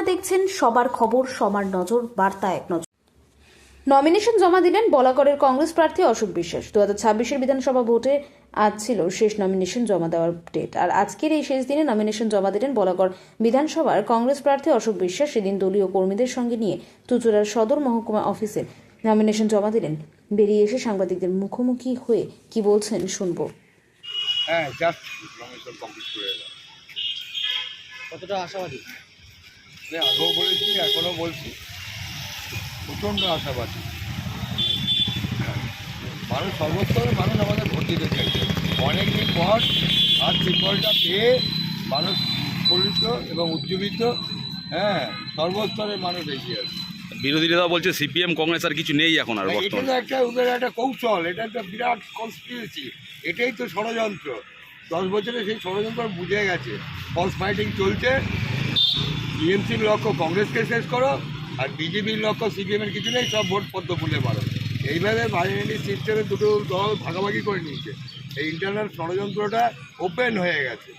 দেখছেন সবার খবর, সবার নজর, বার্তা এক নজর। নমিনেশন জমা দিলেন বলাগড়ের কংগ্রেস প্রার্থী অশোক বিশ্বাস। 2026-এর বিধানসভা ভোটে আজ ছিল শেষ নমিনেশন জমা দেওয়ার ডেট। আর আজকের এই শেষ দিনে নমিনেশন জমা দিলেন বলাগড় বিধানসভার কংগ্রেস প্রার্থী অশোক বিশ্বাস। সেদিন দলীয় কর্মীদের সঙ্গে নিয়ে চুঁচুড়ার সদর মহকুমা অফিসে নমিনেশন জমা দিলেন। বেরিয়ে এসে সাংবাদিকদের মুখোমুখি হয়ে কি বলছেন শুনবো। হ্যাঁ, জাস্ট নমিনেশন কমপ্লিট করে এলাম। কতটা আশাবাদী? আমি আগেও বলেছি, এখনও বলছি, প্রচণ্ড আশাবাদী। মানুষ সর্বস্তরের মানুষ আমাদের ভোট দিতে চাইছে। অনেকদিন পর আর সিম্বলটা পেয়ে মানুষ উৎফুল্লিত এবং উজ্জীবিত। হ্যাঁ, সর্বস্তরের মানুষ এগিয়ে আছে। বিরোধীরা বলছে সিপিএম কংগ্রেস আর কিছু নেই এখন আর এটা বর্তমানে। তো একটা ওদের একটা কৌশল, এটা একটা বিরাট কনস্পিরেসি, এটাই তো ষড়যন্ত্র। 10 বছরে সেই ষড়যন্ত্র বুঝে গেছে। ফলস ফাইটিং চলছে। টিএমসির লক্ষ্য কংগ্রেসকে শেষ করো, আর বিজেপির লক্ষ্য সিপিএমের কিছু নেই, সব ভোট পদ্ম ফুলে মারো। এইভাবে বাইনারি সিস্টেমে দুটো দল ভাগাভাগি করে নিয়েছে। এই ইন্টারনাল ষড়যন্ত্রটা ওপেন হয়ে গেছে,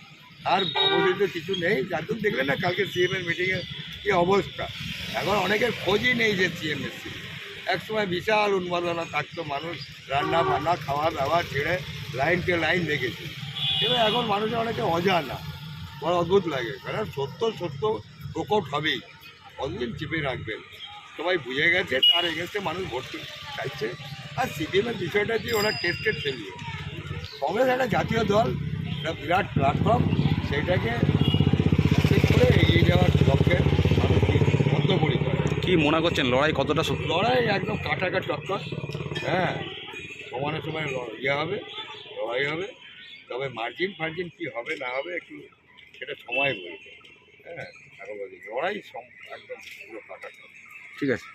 আর অবশিষ্ট কিছু নেই। যার জন্য দেখলেন না কালকে সিএমের মিটিংয়ে কী অবস্থা। এখন অনেকের খোঁজই নেই যে সিএম এসছে। একসময় বিশাল উন্মাদনা থাকতো, মানুষ রান্না বান্না খাওয়া দাওয়া ছেড়ে লাইনকে লাইন দেখেছে। কিন্তু এখন মানুষের অনেকে অজানা, বড় অদ্ভুত লাগে। কারণ সত্য প্রকট হবেই, কতদিন চেপে রাখবেন। সবাই বুঝে গেছে তার এগেনস্টে মানুষ ভোট চাইছে। আর সিপিএমের বিষয়টা যে ওরা টেস্টেড ফেলিয়ে, কংগ্রেস একটা জাতীয় দল, একটা বিরাট প্ল্যাটফর্ম, সেইটাকে করে এগিয়ে যাওয়ার লক্ষ্যে মানুষ বদ্ধপরিকর। কি মনে করছেন লড়াই কতটা লড়াই একদম কাটাকাট টক্কর। হ্যাঁ, সমানে সময় হবে, লড়াই হবে। তবে মার্জিন কী হবে না হবে একটু সেটা সময় বলবে। হ্যাঁ, এখন লড়াই একদম পুরো কাটাকাট। ঠিক আছে।